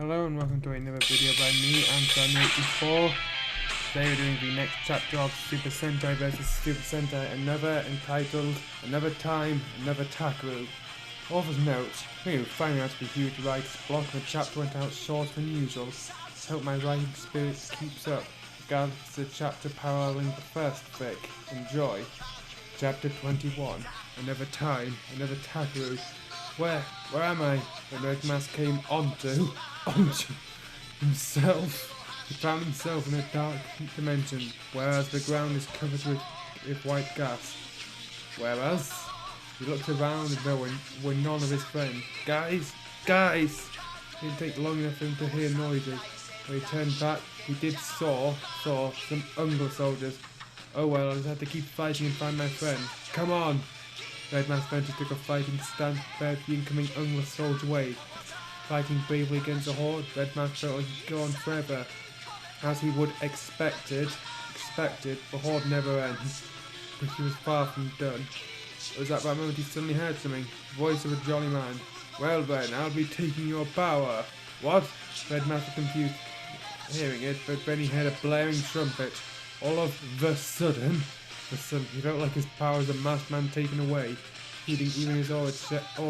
Hello and welcome to another video by me, Anton84. Today we're doing the next chapter of Super Sentai vs Super Sentai, another entitled Another Time, Another Takaru. Author's note: Phew, finally out to be huge writer's block and the chapter went out shorter than usual. Hope my writing spirit keeps up. Regardless of the chapter paralleling the first fic. Enjoy. Chapter 21. Another Time, Another Takaru. Where am I? The Red Mask came onto himself. He found himself in a dark dimension, whereas the ground is covered with white gas. Whereas he looked around and there were none of his friends. Guys! It didn't take long enough for him to hear noises. When he turned back, he did saw some Ungla soldiers. Oh well, I just had to keep fighting and find my friend. Come on! Red Mask Venture took a fighting stance, prepared for the incoming Ungla soldier wave. Fighting bravely against the horde, Red Mask felt like he'd go on forever. As he would expected, the horde never ends. But he was far from done. It was at that moment he suddenly heard something. The voice of a jolly man. Well then, I'll be taking your power. What? Red Mask was confused hearing it, but then he heard a blaring trumpet. All of the sudden, he felt like his power as a masked man taken away, heeding even his aura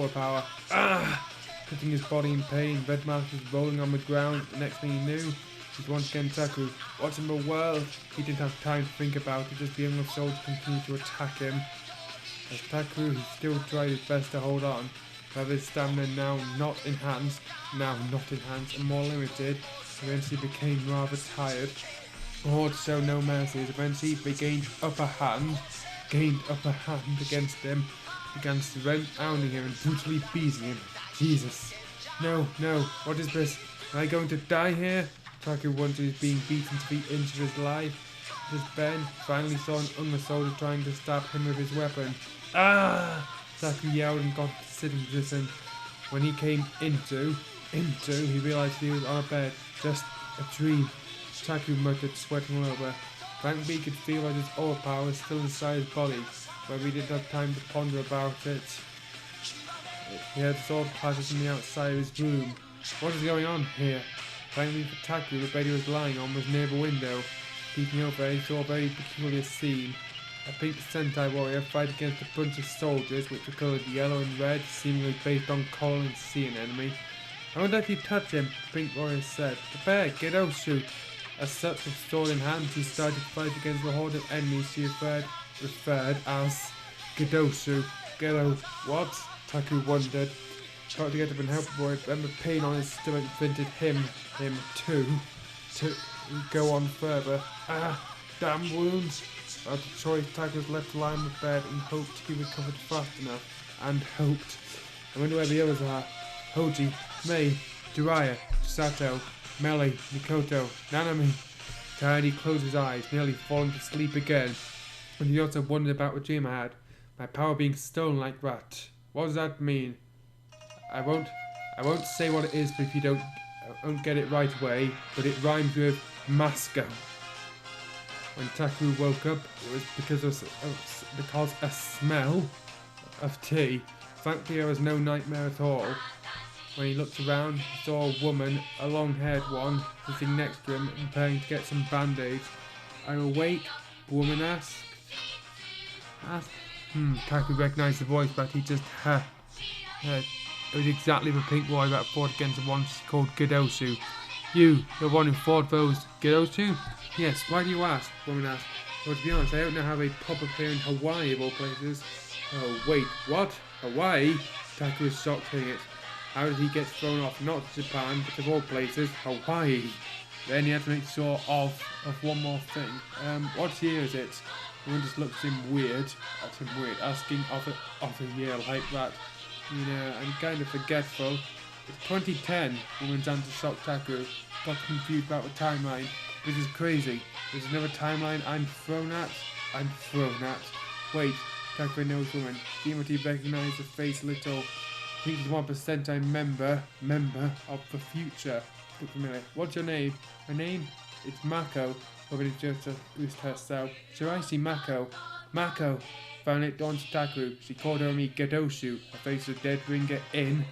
power. Cutting his body in pain, Red Mask was rolling on the ground. The next thing he knew, he was once again Taku. What in the world? He didn't have time to think about it, just the young soldier continued to attack him. As Taku, he still tried his best to hold on, but his stamina now not enhanced, and more limited, eventually became rather tired. The horde showed no mercy, as eventually they gained upper hand against him, began surrounding him and brutally beating him. Jesus. No, what is this? Am I going to die here? Taku once he was being beaten to the inch of his life. Just Ben finally saw an Ungla soldier trying to stab him with his weapon. Taku yelled and got to sitting position. When he came into, he realized he was on a bed. Just a dream. Taku muttered, sweating all over. Thankfully he could feel that his aura power was still inside his body, but he didn't have time to ponder about it. He heard sword clashes from the outside of his room. What is going on here? Thankfully for Taku, the bed he was lying on was near the window. Peeking over, he saw a very peculiar scene. A pink Sentai warrior fight against a bunch of soldiers which were coloured yellow and red, seemingly based on calling to see an enemy. I wonder if you touch him, the pink warrior said. Prepare, Gedo shoot. As such, with sword in hand, he started to fight against the horde of enemies she referred as Gedoshu. Gedo, what? Taku wondered. Tried to get up and help the boy, but the pain on his stomach prevented him to go on further. Damn wounds! Without a choice, Taku was left to lie on the bed and hoped he recovered fast enough. I wonder where the others are. Hoji, Mei, Jiraiya, Sato, Meli, Mikoto, Nanami. Tired, he closed his eyes, nearly falling to sleep again. And he also wondered about the dream I had. My power being stolen like that. What does that mean? I won't say what it is if you don't get it right away, but it rhymes with Masco. When Taku woke up, it was because a smell of tea. Thankfully there was no nightmare at all. When he looked around, he saw a woman, a long-haired one, sitting next to him and preparing to get some band-aids. Are you awake? The woman asked. Taku recognised the voice, but he just it was exactly the pink warrior that fought against the one called Gedoshu. You're the one who fought those Gedoshu? Yes, why do you ask? The woman asked. Well, to be honest, I don't know how they pop up here in Hawaii of all places. Oh, wait, what? Hawaii? Taku was shocked hearing it. How did he get thrown off not to Japan, but of all places, Hawaii? Then he had to make sure of one more thing. What year is it? The woman just looked at him weird, asking of a year like that. You know, I'm kind of forgetful. It's 2010, the woman's answer shocked Taku. Got confused about the timeline. This is crazy. There's another timeline I'm thrown at? Wait, Taku knows the woman. Seeing what he recognised the face a little. I think he's 1% a member of the future. Look familiar. What's your name? Her name? It's Mako. Probably just to boost herself. Shiraisi Mako. Mako. Finally it dawned to Taku. She called her me Gedoshu. Her face was dead ringer in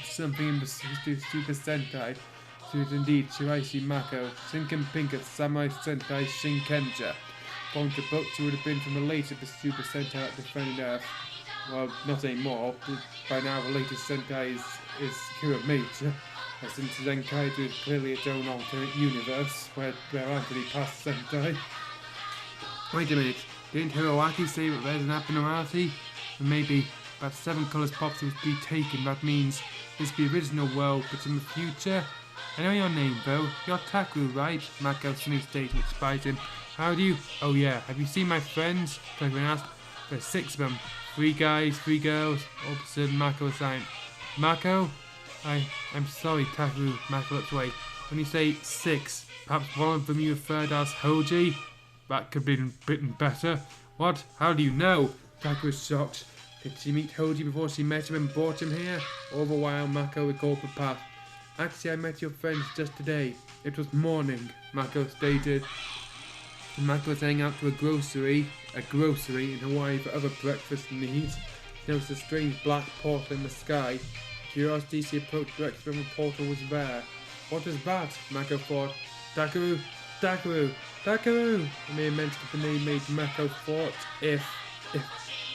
something in the Super Sentai. It was indeed Shiraishi Mako, Shinken Pink of Samurai Sentai Shinkenja. According to books, she would have been from the latest of the Super Sentai that defended Earth. Well, not anymore. By now, the latest Sentai is Kurameja. Since Zenkaido is clearly its own alternate universe, where Anthony passed Sentai. Wait a minute, didn't Hiroaki say that there's an abnormality? And maybe, about 7 colours pops must be taken, that means it's the original world, but in the future? I know your name though, you're Taku, right? Mako suddenly stated and spied him. How do you? Oh yeah, have you seen my friends? Taku asked. There's 6 of them. 3 guys, 3 girls. All of a sudden Mako was saying, Mako? I'm sorry, Taku. Mako looked away. When you say 6, perhaps one of them you referred as Hoji? That could be bitten better. What? How do you know? Taku was shocked. Did she meet Hoji before she met him and brought him here? All the while, Mako recalled the past. Actually, I met your friends just today. It was morning, Mako stated. And Mako was heading out to a grocery in Hawaii for other breakfast needs. She noticed a strange black portal in the sky. Curiosity, she approached directly when the portal was there. What is that? Mako thought. Takaru! Takaru! Takaru! The mere mention of the name made Mako thought if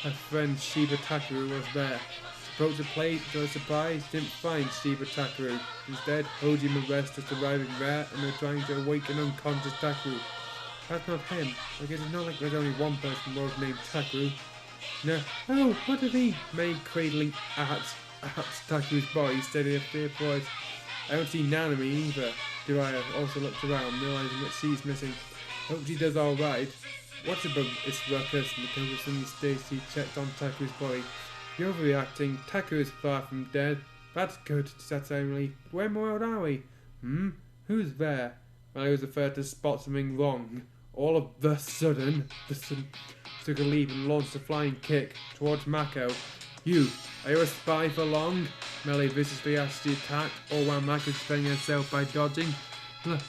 her friend Shiba Takaru was there. She approached the plate, to her surprise, didn't find Shiba Takaru. Instead, Hoji and the rest just arriving there and they're trying to awaken unconscious Takaru. That's not him. I guess it's not like there's only one person in the world named Takaru. No. Oh, what did he? May cradling at Takaru's body, steady a fear voice. I don't see Nanami either. Jiraiya also looked around, realizing that she's missing. Hope she does alright. What's about this ruckus? Makoto suddenly Stacy checked on Taku's body. You're overreacting. Taku is far from dead. That's good, said Emily. Where in the world are we? Who's there? Well, I was the first to spot something wrong. All of the sudden, took a leap and launched a flying kick towards Mako. You, are you a spy for Long? Melee viciously asked the attack, all while Mako was defending herself by dodging.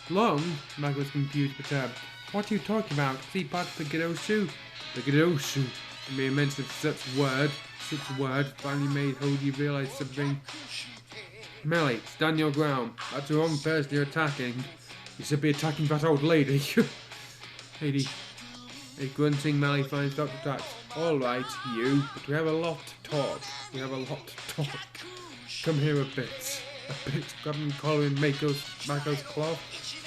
Long? Mako was confused but perturbed. What are you talking about? Is he part of the Gidoshu? The Gidoshu. The mere mention of such word finally made Hoji realise something. Melee, stand your ground. That's the wrong person you're attacking. You should be attacking that old lady. A grunting Melee finds Dr. Tax. Alright, you, but we have a lot to talk. Come here a bit. Grabbing the collar in Mako's cloth,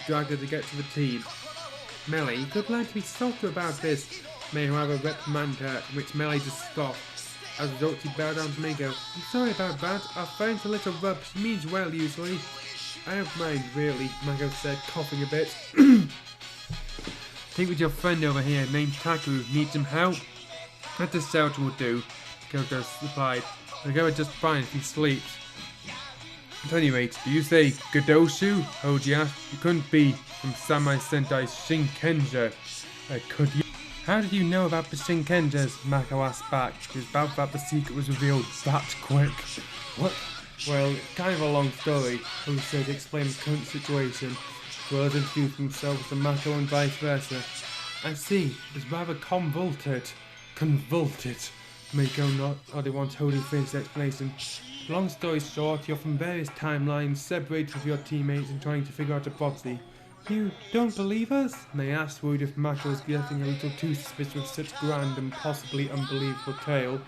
dragged her to get to the team. Melee, you could learn to be softer about this. May, however, reprimand her, in which Melee just stopped. As a result, she bowed down to Mako. I'm sorry about that. Our friend's a little rough. She means well, usually. I don't mind, really, Mako said, coughing a bit. Think with your friend over here, named Taku, needs some help? That the shelter will do, Koko replied. I'll go just fine if he sleeps. At any rate, do you say Godoshu? Hoji asked. You couldn't be from Samurai Sentai Shinkenja, could you? How did you know about the Shinkenjas? Mako asked back. It was about that the secret was revealed that quick. What? Well, kind of a long story. Hoji said to explain the current situation, as well as introduce themselves to Mako and vice versa. I see. It's rather convoluted. Mako nodded once Hoji finished the explanation. Long story short, you're from various timelines, separated with your teammates and trying to figure out a prophecy. You don't believe us? They asked, worried if Mako was getting a little too suspicious with such grand and possibly unbelievable tale.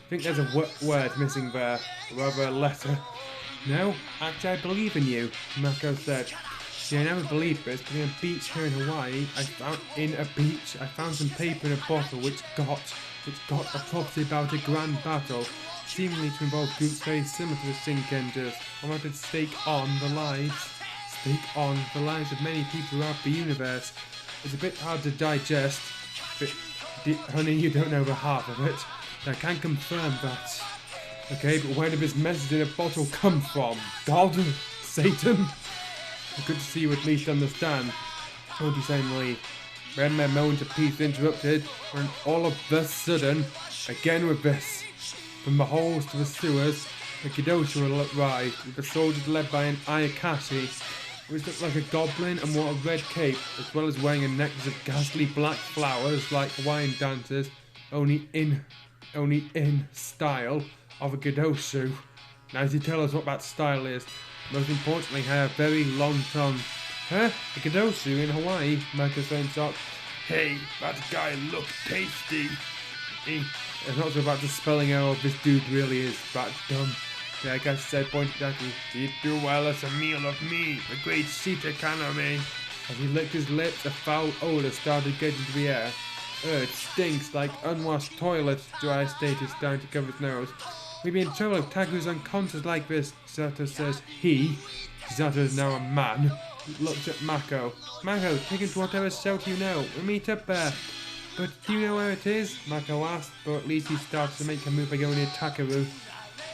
I think there's a word missing there, or rather a letter. No, actually I believe in you, Mako said. See, I never believed this, but in a beach here in Hawaii, I found some paper in a bottle which got a prophecy about a grand battle, seemingly to involve groups very similar to the Shinkenjas. I wanted to stake on the lives of many people throughout the universe. It's a bit hard to digest, but honey, you don't know the half of it. I can confirm that. Okay, but where did this message in a bottle come from? God? Satan? Good to see you at least understand. Hoji saying Then their moment of peace interrupted, when all of a sudden, again with this, from the holes to the sewers, the Kidosha arrived, with the soldiers led by an Ayakashi, which looked like a goblin and wore a red cape, as well as wearing a necklace of ghastly black flowers like Hawaiian dancers, only in style of a Kidoshu. Now, to tell us what that style is, Most importantly, had a very long tongue. Huh? A kadosu in Hawaii? Mako said in shock. Hey, that guy looked tasty. I'm not sure about the spelling error of this dude really is that dumb. Yeah, I guess said, pointed at me. He'd do well as a meal of me, the great Shita Kaname. As he licked his lips, a foul odor started getting into the air. It stinks like unwashed toilet, Dry stated, starting to cover his nose. We'd be in trouble if Taku's unconscious like this, Chisato says. He, Chisato is now a man, looked at Mako. Mako, take him to whatever shelter you know. We'll meet up there. But do you know where it is? Mako asked, but at least he started to make a move by going near Takaru.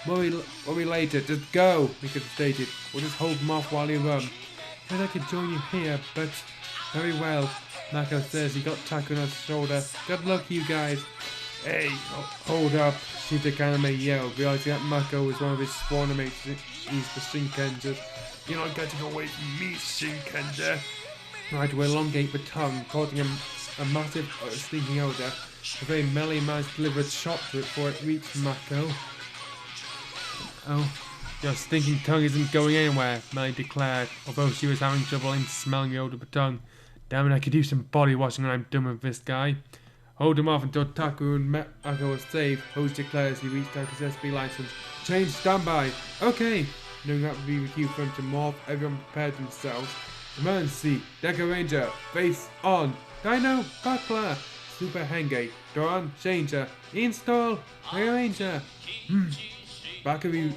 Worry later, just go, Miko stated. We'll just hold him off while you run. I'd like to join you here, but very well. Mako says he got Taku on his shoulder. Good luck, you guys. Hey, hold up, Shita Kaname yelled, realizing that Mako was one of his sworn mates used for Shinkenja. You're not getting away from me, Shinkenja. Tried to elongate the tongue, causing a massive stinking odor. A very melly man delivered shot to it before it reached Mako. Oh, your stinking tongue isn't going anywhere, Melly declared, although she was having trouble in smelling the odor of the tongue. Damn it, I could use some body washing when I'm done with this guy. Hold him off until Taku and Mako are safe, Hose declared as he reached out his SB license. Change standby. Okay. Knowing that would be the cue for him to morph, everyone prepared themselves. Emergency, Deca Ranger, face on. Dino, Buckler, Super Henge, Doran, Changer, install, Deca Ranger. Bakuyu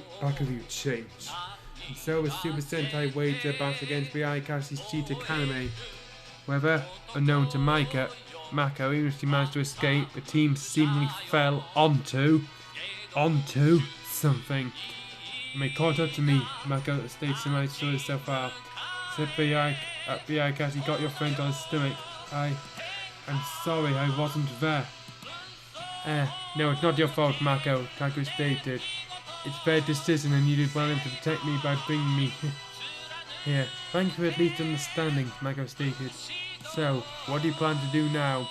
change. And so the Super Sentai waged their battle against the Ayakashi's Shita Kaname. Whether unknown to Mako, even if she managed to escape, the team seemingly fell onto something. When they caught up to me, Mako stayed somewhere to sort herself out. Said the Ayakashi got your friend on his stomach. I'm sorry, I wasn't there. No, it's not your fault, Mako, Taku stated. It's their decision and you did well to protect me by bringing me here. Thank you for at least understanding, Mako stated. So, what do you plan to do now?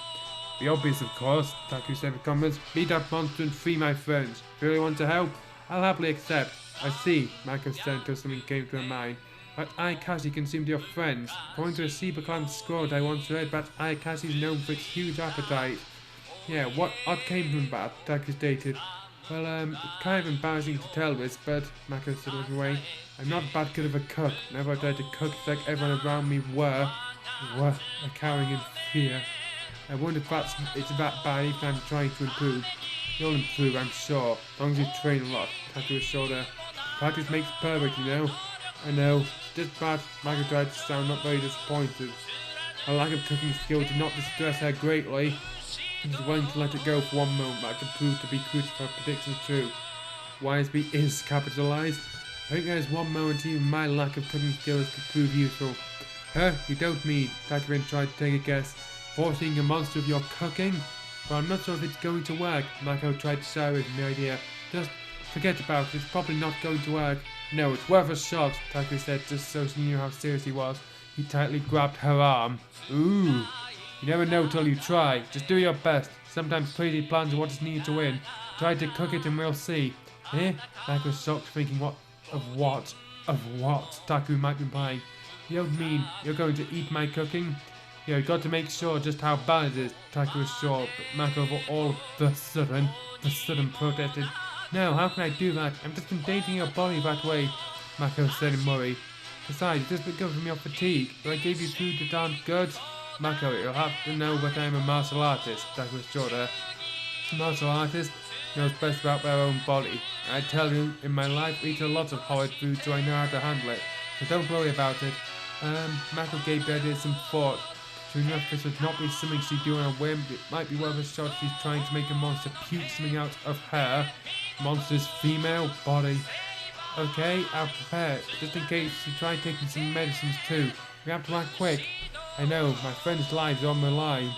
The obvious, of course, Taku said with comments. Beat that monster and free my friends. If you really want to help, I'll happily accept. I see, Mako said until something came to her mind. But Ayakashi consumed your friends. According to a Cyberclan scroll I once read, that Ayakashi is known for its huge appetite. Yeah, what odd came from that, Taku stated. Well, it's kind of embarrassing to tell this, but Mako said looking away. I'm not that good of a cook. Whenever I tried to cook, it's like everyone around me were cowering in fear. I wonder if it's that bad even I'm trying to improve. You'll improve, I'm sure, as long as you train a lot, Taku assured her. Practice makes perfect, you know. I know, just bad. Mako tried to sound not very disappointed. Her lack of cooking skill did not distress her greatly. She was willing to let it go for one moment, but it could prove to be crucial for her predictions true. YSB is capitalized. I think there's one moment even my lack of cooking skills could prove useful. Huh? You don't mean? Takurin tried to take a guess. Forcing a monster of your cooking? Well, I'm not sure if it's going to work. Mako tried to sour with the idea. Just forget about it. It's probably not going to work. No, it's worth a shot, Taku said, just so she knew how serious he was. He tightly grabbed her arm. Ooh. You never know till you try. Just do your best. Sometimes crazy plans are what is needed to win. Try to cook it and we'll see. Eh? Mako was shocked, thinking of what Taku might be implying. You don't mean you're going to eat my cooking? Yeah, you got to make sure just how bad it is, Taku was sure, but Mako all of the sudden protested. No, how can I do that? I'm just endangering your body that way, Mako said in worry. Besides, it doesn't come from your fatigue, but I gave you food that aren't good. Mako, you'll have to know that I'm a martial artist, Taku assured her. A martial artist knows best about their own body. I tell you, in my life, I've eaten lots of horrid food, so I know how to handle it. So don't worry about it. Mako gave the idea some thought. True enough, this would not be something she'd do on a whim. It might be worth a shot if she's trying to make a monster puke something out of her monster's female body. Okay, I'll prepare it, just in case she tried taking some medicines too. We have to act quick. I know, my friend's lives are on the line.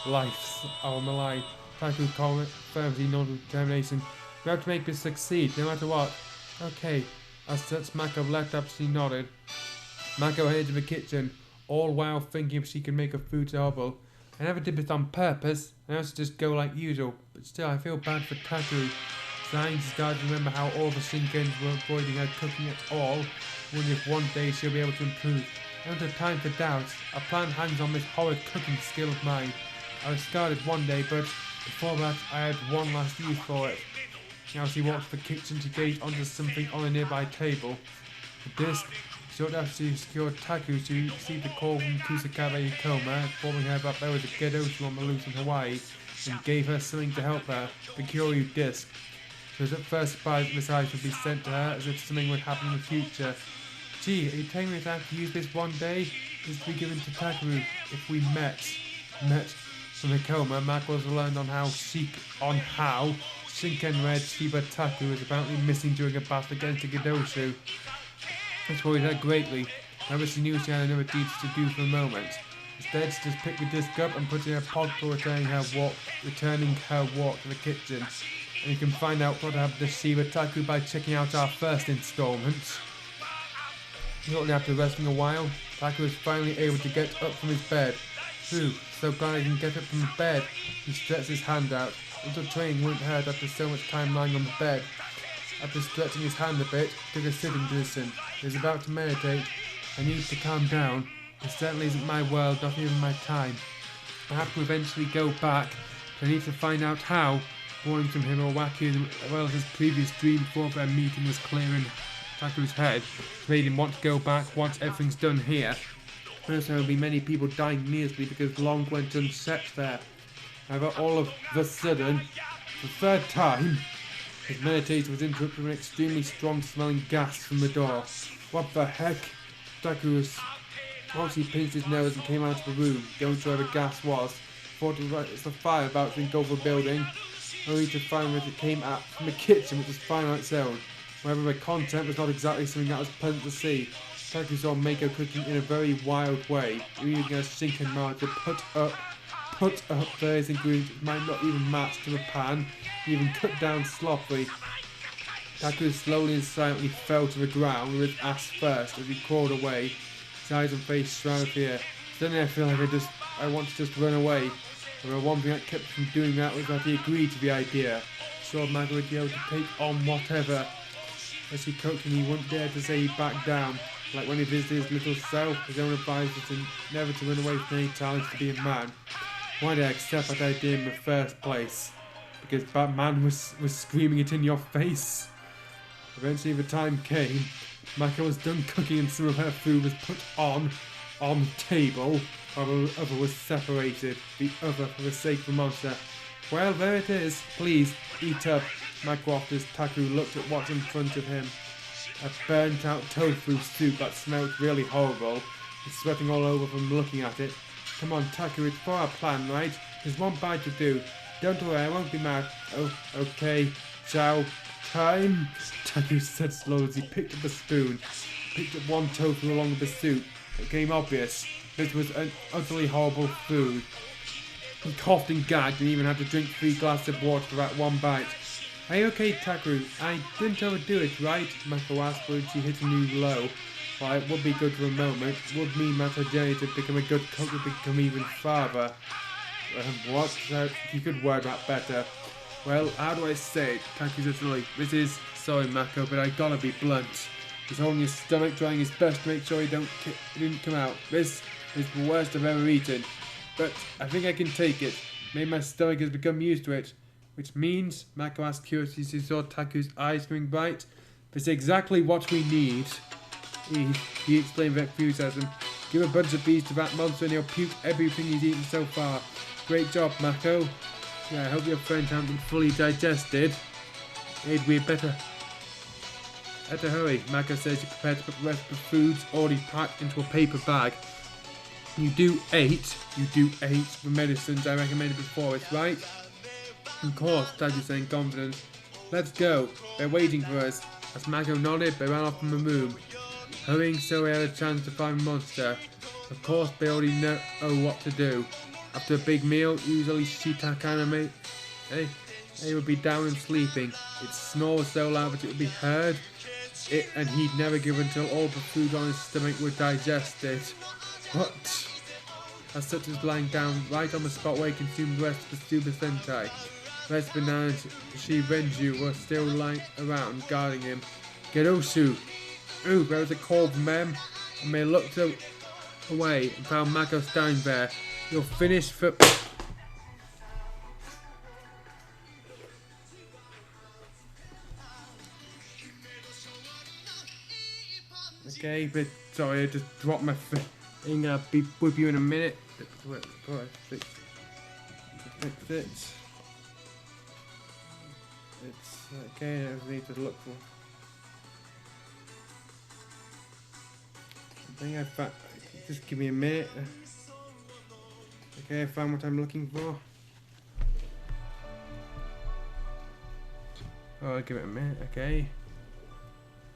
Lives are on the line. Taku confirms he nodded with determination. We have to make this succeed, no matter what. Okay. As such, Mako leapt up as she nodded. Mako headed to the kitchen, all while thinking if she could make her food terrible. I never did this on purpose. I used to just go like usual, but still I feel bad for Taku. Science guards remember how all the Shinkens were avoiding her cooking at all, wondering if one day she'll be able to improve. I don't have time for doubts. Our plan hangs on this horrid cooking skill of mine. I was started one day, but before that I had one last use for it. Now as she walked to the kitchen, she gazed onto something on a nearby table. The disc. Shortly after she secured Taku, she received a call from Kusakabe Yukoma, informing her that there was a Gedoshu on the loose in Hawaii, and gave her something to help her, the Kyoryu disc. She was at first surprised that this item would be sent to her, as if something would happen in the future. Gee, are you telling me that I have to use this one day? This to be given to Takeru if we met from Hikoma. Mako learned on how Shinken Red Shiba Taku was apparently missing during a battle against the Gedoshu. This worried her greatly. However, she knew she had another deed to do for the moment. Instead, she just picked the disc up and put it in her pocket before returning her walk to the kitchen. And you can find out what happened to Shiba Taku by checking out our first installment. Shortly after resting a while, Taku was finally able to get up from his bed. Phew, so glad he can get up from his bed. He stretched his hand out. Little training wouldn't hurt after so much time lying on the bed. After stretching his hand a bit, he took a sitting position. He was about to meditate. I need to calm down. It certainly isn't my world, not even my time. I have to eventually go back, but I need to find out how. Warning from Hirowaki, as well as his previous dream before their meeting was clear in Taku's head, made him want to go back once everything's done here. First, there will be many people dying needlessly because Long went unset there. However, all of the sudden, for the third time, his meditation was interrupted with an extremely strong smelling gas from the door. What the heck? Taku was obviously pinched his nose and came out of the room, going to where the gas was. Thought it was a fire about to engulf the building, only to find that it came out from the kitchen, which was fine on its own. However, the content was not exactly something that was pleasant to see. Taku saw Mako cooking in a very wild way, using a Shinken mouth to put up various ingredients that might not even match to the pan, even cut down sloppily. Taku slowly and silently fell to the ground with his ass first as he crawled away, his eyes and face shrouded fear. Suddenly I feel like I want to just run away. And the one thing that kept him from doing that was that he agreed to the idea. Sure, Mako would be able to take on whatever. As he cooked him, he wouldn't dare to say he backed down. Like when he visited his little self, his own advice was never to run away from any challenge to be a man. Why did I accept that idea in the first place? Because that man was screaming it in your face. Eventually the time came. Mako was done cooking and some of her food was put on the table, while the other was separated, the other for the sake of the monster. Well, there it is. Please, eat up. Mako offered as Taku looked at what's in front of him. A burnt out tofu soup that smelled really horrible. He's sweating all over from looking at it. Come on, Taku, it's for our plan, right? There's one bite to do. Don't worry, I won't be mad. Oh, okay. Chow time, Taku said slowly as he picked up a spoon. Picked up one tofu along with the soup. It became obvious. This was an utterly horrible food. He coughed and gagged and even had to drink 3 glasses of water for that one bite. Are you okay, Takeru? I didn't overdo it, right? Mako asked when she hit a new low. While it would be good for a moment, it would mean that her journey to become a good cook would become even farther. What? You could word that better. Well, how do I say it? Takeru said slowly. This is... Sorry, Mako, but I gotta be blunt. He's holding his stomach, trying his best to make sure he didn't come out. This is the worst I've ever eaten. But I think I can take it. Maybe my stomach has become used to it. Which means, Mako asked curiously as he saw Taku's eyes going bright, "That's exactly what we need." He explained with enthusiasm. "Give a bunch of bees to that monster and he'll puke everything he's eaten so far. Great job, Mako. Yeah, I hope your friends haven't been fully digested. We'd better hurry," Mako says he prepared to put the rest of the foods already packed into a paper bag. You do eight the medicines I recommended before, it's right? Of course, Taku said in confidence. Let's go, they're waiting for us. As Mako nodded, they ran off from the room, hurrying so they had a chance to find the monster. Of course, they already know what to do. After a big meal, usually Shitakana they would be down and sleeping. It snored so loud that it would be heard, and he'd never give until all the food on his stomach were digested. What? As such as lying down right on the spot where he consumed the rest of the Super Sentai. rest banana she Renju were still lying around guarding him. Gerosu! Ooh, there was a call from them, and they looked away and found Mako standing there. You're finished for... Okay, but sorry, I just dropped my thing. I'll be with you in a minute. Fix it. It's okay, I need to look for. I think I found. Just give me a minute. Okay, I found what I'm looking for. Oh, I'll give it a minute, okay.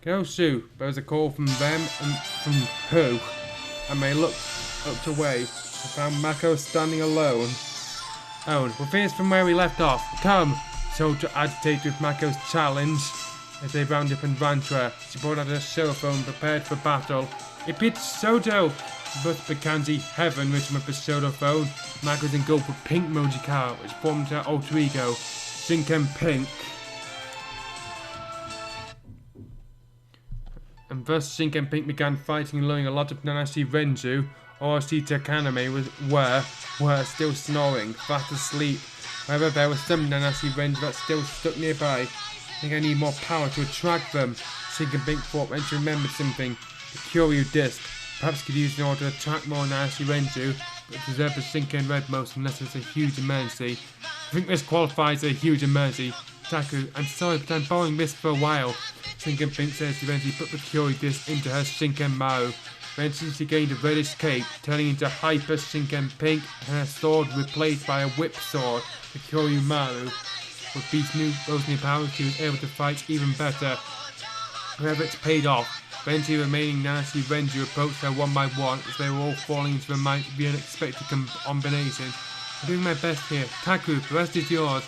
Go Sue, there was a call from them and from who? And they looked away. I found Mako standing alone. Oh, we're finished from where we left off. Come! Soldier agitated with Mako's challenge as they rounded up and ran to her. She brought out her cellphone prepared for battle. It beat Soto! But the kanji heaven written with the Soto phone. Mako's engulfed with pink Mojikawa, which formed her alter ego, Shinken Pink. And thus Shinken Pink began fighting and luring a lot of Nanashi Renju, or Shita Kaname were still snoring, fast asleep. However, there were some Nanashi Renju that still stuck nearby. I think I need more power to attract them. Shinken Pink thought when she remembered something. The Kyoryu disc. Perhaps could use in order to attract more Nanashi Renju, but preserve the Shinken Redmost unless it's a huge emergency. I think this qualifies as a huge emergency. Taku, I'm sorry, but I'm borrowing this for a while. Shinken Pink says she eventually put the Kyoryu disc into her Shinken Maru. Eventually she gained a reddish cape, turning into Hyper Shinken Pink, and her sword replaced by a whip sword, the Kyoryu Maru. With those new powers, she was able to fight even better. However, it's paid off. Eventually, remaining Nanashi Renju approached her one by one as they were all falling into the unexpected combination. I'm doing my best here. Taku, the rest is yours.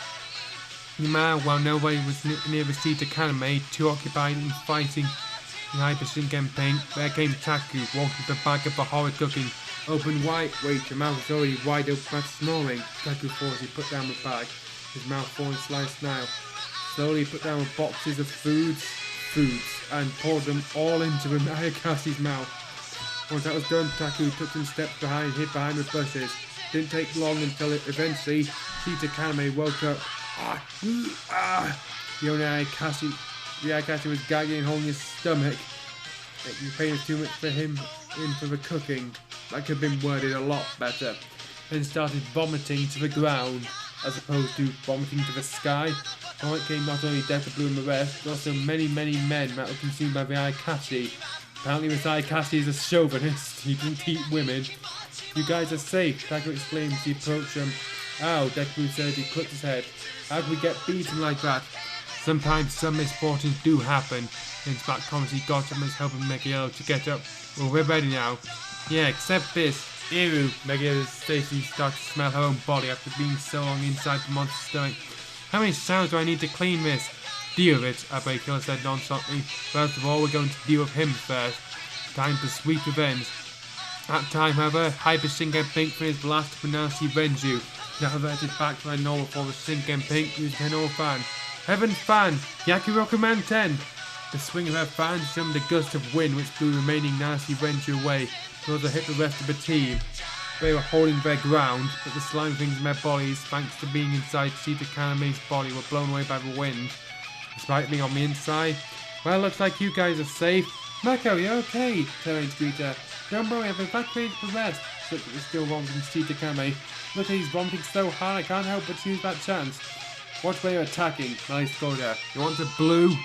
Meanwhile, while nobody was near the Shita Kaname, too occupied in fighting in Hyper Shinken Pink, there came Taku, walking with a bag of the horrid cooking. Open wide, wait, your mouth is already wide open by snoring. Taku thought he put down the bag, his mouth falling sliced now. Slowly put down boxes of foods, and poured them all into Ayakashi's mouth. Once that was done, Taku took some steps behind, hid behind the bushes. Didn't take long until eventually Shita Kaname woke up. The Ayakashi was gagging and holding his stomach. The pain was too much for him for the cooking. That could have been worded a lot better. Then started vomiting to the ground, as opposed to vomiting to the sky. From it came not only Death Blue and the rest, but also many men that were consumed by the Ayakashi. Apparently this Ayakashi is a chauvinist. He didn't eat women. You guys are safe, Taku exclaimed as he approached him. Ow, Deku said as he clicked his head. How can we get beaten like that? Sometimes some misfortunes do happen. In fact, Comedy got him as helping Megio to get up. Well, we're ready now. Yeah, except this. Ew, Megio Stacy started to smell her own body after being so long inside the monster's stomach. How many showers do I need to clean this? Deal with it, Abe Killer said nonchalantly. First of all, we're going to deal with him first. Time for sweet revenge. At time, however, Hyper Shinken Pink for his blast to Nanashi Renju. Now reverted back to my normal form of Shinken Pink using her normal fan. Heaven's Fan! Yakuroku Man 10! The swing of her fan summoned a gust of wind which blew remaining Nanashi Renju away, but also hit the rest of the team. They were holding their ground, but the slime things in their bodies, thanks to being inside Shita Kaname's body, were blown away by the wind. Despite being on the inside, well, looks like you guys are safe. Mako, you're okay, Terrain's greeter. Don't worry, I've evacuated the rest. Look at the still vomiting Shita Kaname. Look, he's vomiting so hard I can't help but use that chance. Watch where you're attacking, Melly scored her. You want to blue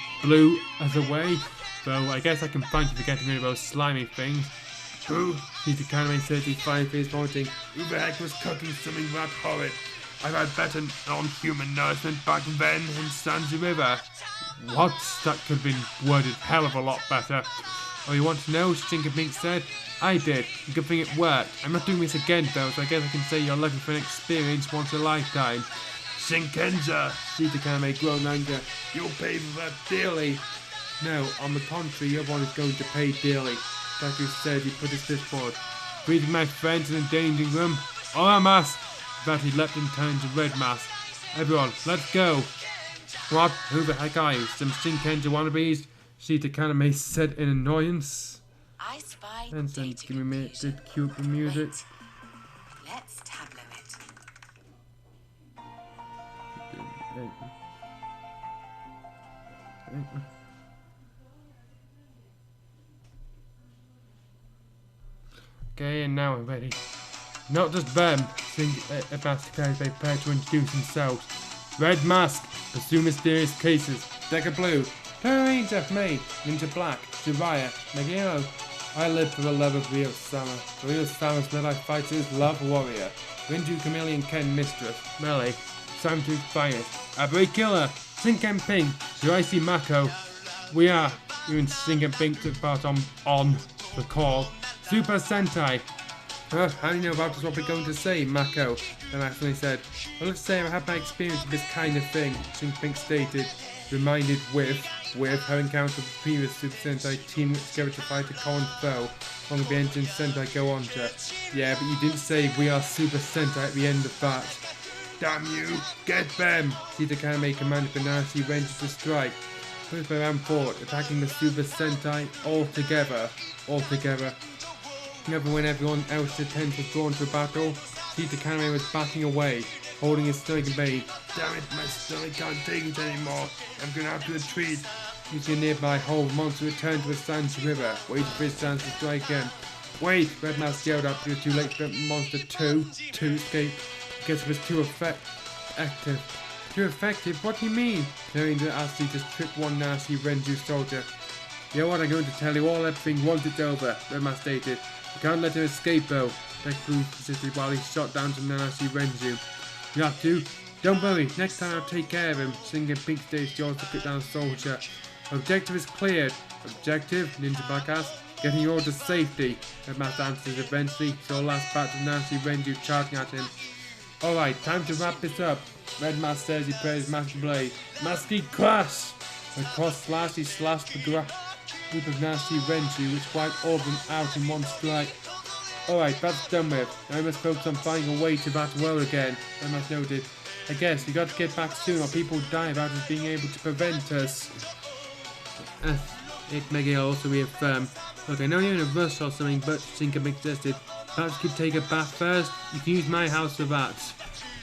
as a way? Though I guess I can thank you for getting rid of those slimy things. Who? Shita Kaname said he's fine for his vomiting. Who the heck was cooking something that horrid? I've had better non-human nourishment back then in Sanji River. What? That could have been worded hell of a lot better. Oh, you want to know? Shinken Pink said. I did. Good thing it worked. I'm not doing this again though, so I guess I can say you're looking for an experience once in a lifetime. Shinkenja! Shita Kaname groaned in anger. You'll pay for that dearly. No, on the contrary, everyone is going to pay dearly. Taku said he put his fist forward. Greeting my friends and endangering them. Ora Mask! That he leapt and turned to Red Mask. Everyone, let's go. What? Who the heck are you? Some Shinkenja wannabes? Sheeta Kaname said in annoyance. I spied And then give me a minute to cue up the music. Wait. Let's tableau it. Okay, and now we're ready. Not just them, sing a master as they prepare to introduce themselves. Red Mask, pursue mysterious cases. Decker Blue, Power Ranger, May, Ninja Black, Jiraiya, Megalo. I live for the love of Ryo Sama. The Ryo Sama's Melee Fighter's Love Warrior. Renju Chameleon Ken Mistress. Melee, Samtooth Finest. Aburi Killer, Shinken Pink, Jiraisi Mako. We are, you and Shinken Pink took part on the call. Super Sentai. How do you know about this? What we're going to say, Mako? Then actually said, well, let's say I had my experience with this kind of thing. Shinken Pink stated, reminded with her encounter with the previous Super Sentai team together to fight a common foe. Long the engine Sentai go on to. Yeah, but you didn't say we are Super Sentai at the end of that. Damn you! Get them! Sheeta Kaname commanded the Nazi Rangers to strike. Both ran forward, attacking the Super Sentai all together. Never when everyone else's attention was drawn to a battle, Sheeta Kaname was backing away, holding his stomach and baying, "Damn it, my stomach can't take it anymore. I'm gonna have to retreat." Using a nearby hole, the monster returned to the Sands River, waiting for his Sands to strike again. Wait! Red Mask yelled up, it was too late for Monster 2 to escape. I guess it was too effective. Too effective? What do you mean? Clearing the Ashley just tripped one nasty Renju soldier. You know what, I'm going to tell you all everything once it's over, Red Mask stated. You can't let him escape though, Deck Blue persisted while he shot down some nasty Renju. You have to? Don't worry, next time I'll take care of him. Singing Pink Stage yours to put down a soldier. Objective is cleared. Objective? Ninja Black asked. Getting you all to safety. Red Mask answers eventually, so last batch of nasty Renju charging at him. Alright, time to wrap this up. Red Mask says he prays Master Blade. Masky crash! With cross slash he slashed the group of nasty Renju which wiped all of them out in one strike. Alright, that's done with. Now we must focus on finding a way to that world again. Red Mask noted. I guess we got to get back soon or people die without us being able to prevent us. It may also reaffirm. Look, I know you're in a rush or something, but Shinken suggested. Perhaps you could take a bath first? You can use my house for that.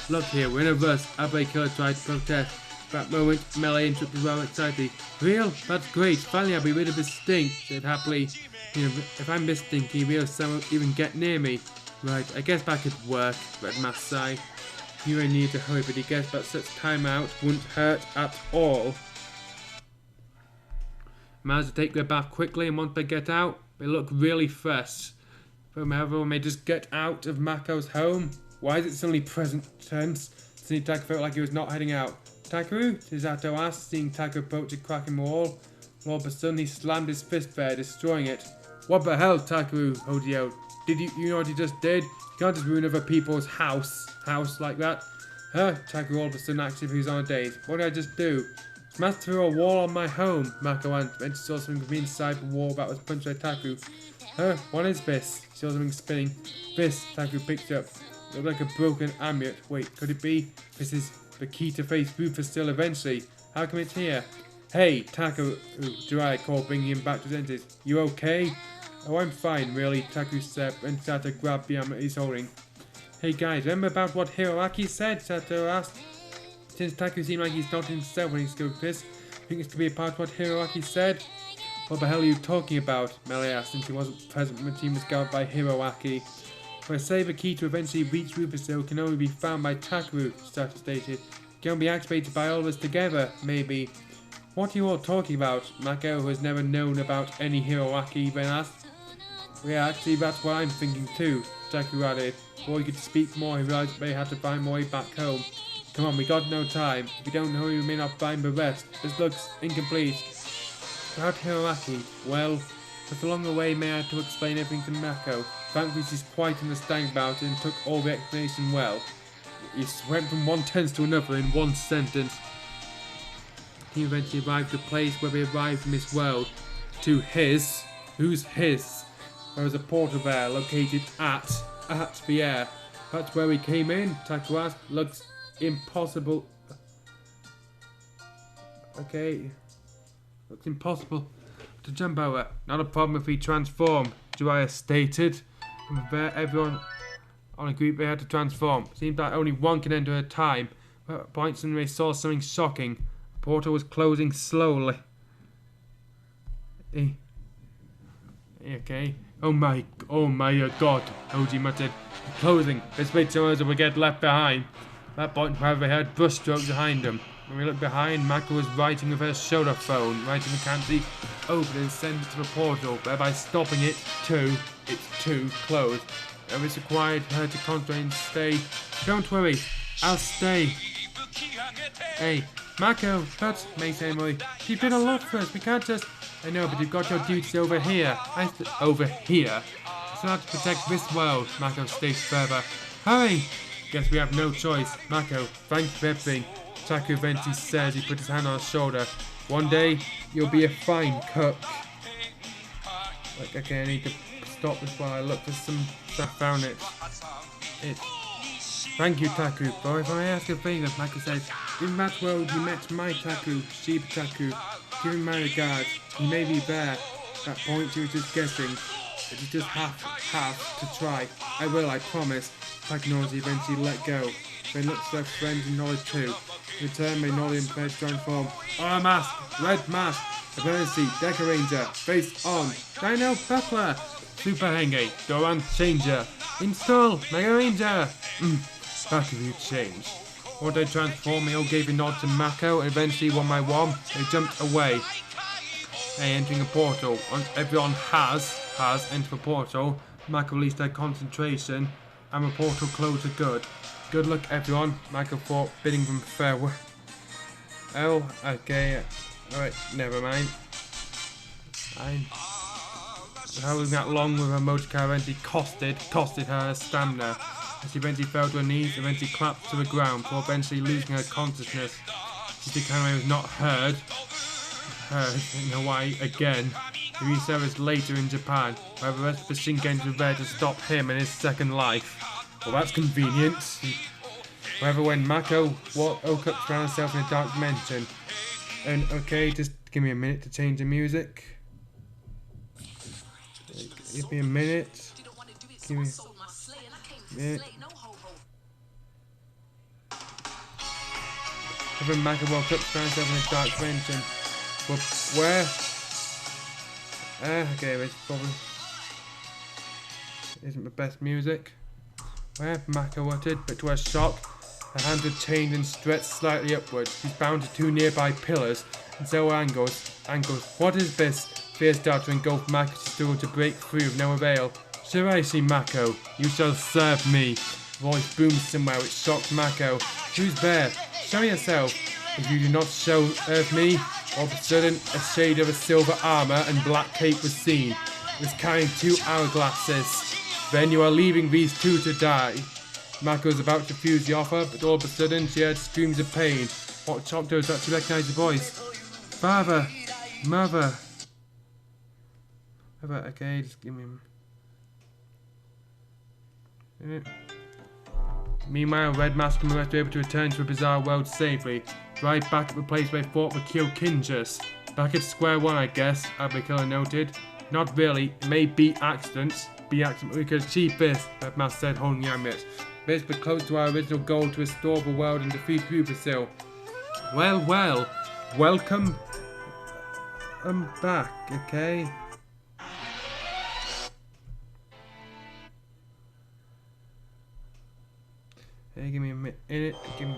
Look here, we're in a rush. Abray Killer tried to protest. That moment, Melee interrupted well excitedly. Real? That's great. Finally I'll be rid of this stink, said happily. You know, if I'm this stinky, Real someone won't even get near me. Right, I guess that could work, Red Mask sighed. You may need to hurry, but he guessed that such time out wouldn't hurt at all. Managed to take their bath quickly, and once they get out, they look really fresh. But everyone may just get out of Mako's home. Why is it suddenly present tense? Suddenly Taku felt like he was not heading out. Takaru? Chisato asked, seeing Taku approach a cracking wall. All of a sudden he slammed his fist there, destroying it. What the hell, Takaru? Hoji yelled. Did you know what you just did? You can't just ruin other people's house like that. Huh? Taku all of a sudden acted he was on a daze. What did I just do? Smashed through a wall on my home, Mako answered. Then she saw something from inside the wall that was punched by Taku. Huh? What is this? She saw something spinning. This, Taku picked up. It looked like a broken amulet. Wait, could it be? This is the key to face Rufus still eventually. How come it's here? Hey, Taku, Jiraiya called, bringing him back to his senses. You okay? Oh, I'm fine, really, Taku said, and Sato grabbed the amulet he's holding. Hey guys, remember about what Hiroaki said? Sato asked. Since Taku seemed like he's not himself when he spoke this, think it's to be a part of what Hiroaki said? What the hell are you talking about? Melee asked, since he wasn't present when the team was gathered by Hiroaki. When I say the key to eventually reach Rufus can only be found by Takaru, Sato stated. It can be activated by all of us together, maybe. What are you all talking about? Mako, who has never known about any Hiroaki, then asked. Yeah, actually that's what I'm thinking too, Takaru added. Before he could speak more, he realized that they had to find their way back home. Come on, we got no time. If we don't hurry, we may not find the rest. This looks incomplete. About Hiroaki, well, just along the way, may I have to explain everything to Mako. Thankfully, she's quite understanding about it and took all the explanation well. He went from one tense to another in one sentence. He eventually arrived at the place where they arrived from this world. To his. Who's his? There was a portal there located at the air. That's where we came in, Taku asked. Looks impossible. Okay. Looks impossible to jump over. Not a problem if we transform. Jiraiya stated. Everyone on a group they had to transform. Seems like only one can enter at a time. But at points when they saw something shocking. The portal was closing slowly. Okay. Oh my god, Oji muttered. Closing. This way to us or we get left behind. At that point, however, they heard brushstrokes behind them. When we looked behind, Mako was writing with her shoulder phone, writing mechanically open and sent it to the portal, thereby stopping it it's too closed. It was required her to concentrate and stay. Don't worry, I'll stay. Hey, Mako, that's May Samurai. You've done a lot for us, we can't just... I know, but you've got your duties over here. Over here? I still have to protect this world, Mako states further. Hurry! Guess we have no choice. Mako, thank you for everything. Taku eventually says. He put his hand on her shoulder. One day, you'll be a fine cook. Like, okay, I need to stop this while I look for some stuff. Found it. Thank you, Taku. But if I ask a favor, Mako says, in that world you met my Taku, Shiba Taku. Give him my regards. He may be there. At that point, you were just guessing. But you just have to try. I will, I promise. Takanori eventually let go. They looked at their friends and nodded too. In return, they nodded and prepared to transform. Aura mask, red mask, emergency, Deca Ranger, face on, Dino Buckler, Super Henge, Doran Changer, install, Mega Ranger. Back of you changed. Once they transformed, they all gave a nod to Mako, and eventually, one by one, they jumped away. Entering a portal. Once everyone has entered a portal, Mako released their concentration, and the portal closed for good. Good luck, everyone. Mako thought, bidding them farewell. Oh, okay. Alright, never mind. Holding that long with her motor car eventually costed her her stamina. As she eventually fell to her knees, eventually collapsed to the ground, before eventually losing her consciousness. Shikamaru was not heard in Hawaii again. He resurfaced later in Japan, where the rest of the Shinkens were there to stop him in his second life. Well, that's convenient. However, when Mako woke up, found herself in a dark dimension. And okay, just give me a minute to change the music. Give me a minute. Give me a minute. However, Mako woke up, found herself in a dark dimension. But where? Okay, this probably isn't the best music. Where? Mako uttered, but to her shock, her hands were chained and stretched slightly upwards. She's bound to two nearby pillars, and so are ankles. What is this? Fear started to engulf Mako. She struggled to break free with no avail. Shiraishi Mako, you shall serve me. A voice boomed somewhere which shocked Mako. Who's there? Show yourself. If you do not serve me, all of a sudden a shade of a silver armour and black cape was seen. It was carrying two hourglasses. Then you are leaving these two to die. Mako was about to refuse the offer, but all of a sudden she heard screams of pain. What shocked her was that she recognised the voice. Father! Mother! Okay, just give me a minute. Meanwhile, Red Mask and the rest were able to return to a bizarre world safely. Right back at the place where they fought the Kyokinjas. Back at square one, I guess, Abikilla noted. Not really, it may be accidents. We could achieve this, Red Mask said, holding the amulet. This but close to our original goal to restore the world and defeat Rubisil. Well, welcome back, okay? Hey, give me a minute. Give me.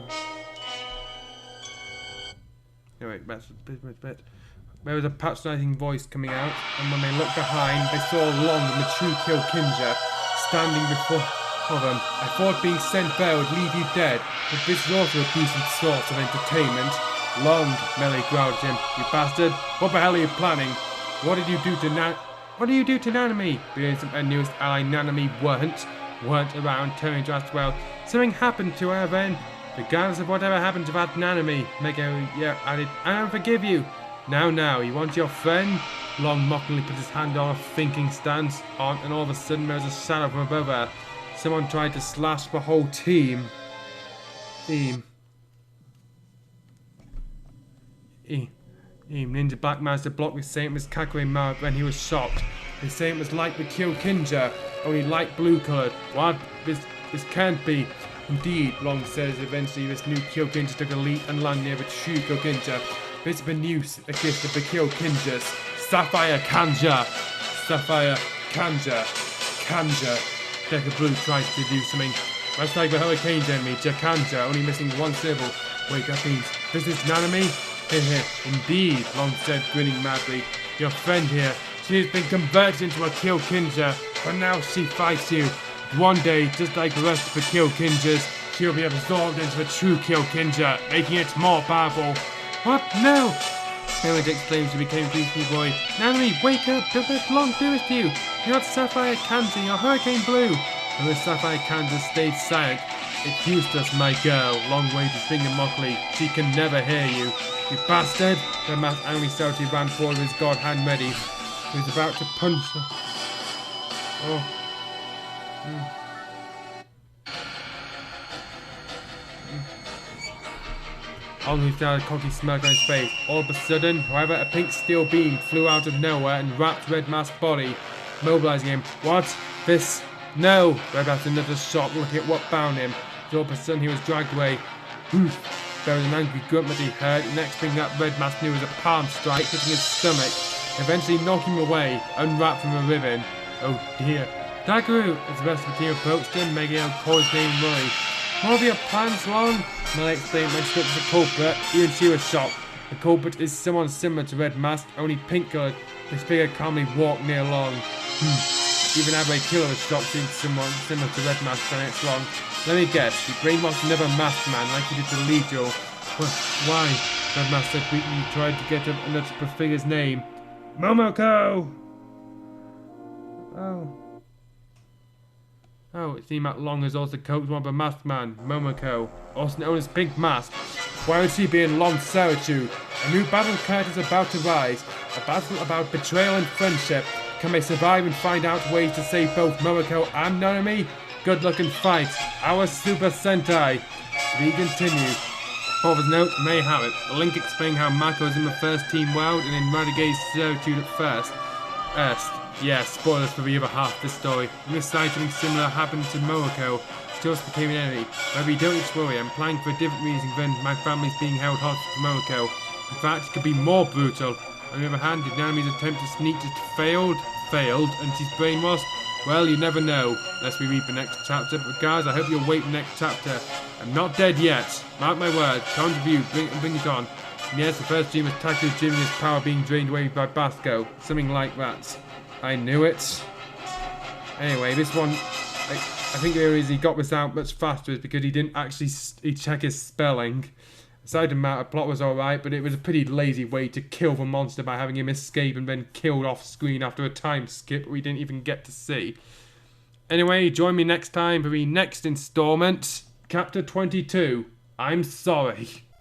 Anyway, that's a bit. There was a patronising voice coming out, and when they looked behind, they saw Long and the true Kyokinja standing before them. I thought being sent there would leave you dead, but this is also a decent source of entertainment. Long, Melee growled at him. You bastard! What the hell are you planning? What did you do to Nanami? Because her newest ally Nanami weren't around, turning to ask, well, something happened to her then. Regardless of whatever happened to that Nanami, Mego added, I don't forgive you. Now, you want your friend? Long mockingly put his hand on a thinking stance on, and all of a sudden there was a shadow from above her. Someone tried to slash the whole team. Ninja Black Master blocked with Saint's Kakure mouth when he was shocked. The Saint was like the Kyokinja, only light blue coloured. What? This can't be. Indeed, Long says eventually this new Kyokinja took a leap and landed near the true Kyokinja. This is the news against the Kyokinjas. Sapphire Kanja! Sapphire Kanja! Kanja! Deca Blue tries to do something. Much like the Hurricane's enemy, Jakanja, only missing one syllable. Wait, that means this is Nanami? Indeed, Long said, grinning madly. Your friend here, she has been converted into a Kyokinja, but now she fights you. One day, just like the rest of the Kyokinjas, she will be absorbed into a true Kyokinja, making it more powerful. What? No! Herod exclaimed to became a beastly boy. Nanami, wake up! Don't let Long do this to you! You're not Sapphire Kanja, you're Hurricane Blue! And the Sapphire Kanja stayed silent. It's useless, my girl. Long waved his finger mockingly. She can never hear you. You bastard! The masked enemy Sauti ran forward with his god hand ready. He was about to punch her. Oh. Long started a cocky smirk on his face. All of a sudden, however, a pink steel beam flew out of nowhere and wrapped Red Mask's body, mobilizing him. What? This? No! Red Mask another shot, looking at what bound him. All of a sudden, he was dragged away. There was an angry grunt that he heard. The next thing that Red Mask knew was a palm strike hitting his stomach, eventually knocking him away, unwrapped from a ribbon. Oh dear. Daguru! As the rest of the team approached him, making out call his name Roy. More of your plans, Long? Melly exclaimed when she looked at the culprit. Even she was shocked. The culprit is someone similar to Red Mask, only pink coloured. This figure calmly walked near Long. Even Abe Killer was shocked seeing someone similar to Red Mask standing next to Long. Let me guess, you brainwashed another masked man like you did to Legion. Why? Red Mask said weakly. He tried to get another the figure's name. Momoko! Oh, it seemed that Long has also coached one of the masked man, Momoko, also known as Pink Mask. Why would she be in Long's servitude? A new battle card is about to rise. A battle about betrayal and friendship. Can they survive and find out ways to save both Momoko and Nanami? Good luck and fight. Our Super Sentai. To be continued. Author's note, may have it. The link explaining how Mako is in the first team world and in Radage's servitude at first. Yeah, spoilers for the other half of the story. In this side, something similar happened to Momoko. She also became an enemy. However, you don't need to worry. I'm planning for a different reason than my family's being held hostage to Momoko. In fact, it could be more brutal. On the other hand, did Nanami's attempt to sneak just failed, and she's brainwashed? Well, you never know, unless we read the next chapter. But guys, I hope you'll wait the next chapter. I'm not dead yet. Mark my word. Come to view. Bring it on. And yes, the first dream was Taku's dreaming his power being drained away by Basco. Something like that. I knew it. Anyway, this one, I think the only reason he got this out much faster is because he didn't actually check his spelling. Aside from that, the plot was alright, but it was a pretty lazy way to kill the monster by having him escape and then killed off screen after a time skip we didn't even get to see. Anyway, join me next time for the next installment, Chapter 22. I'm sorry.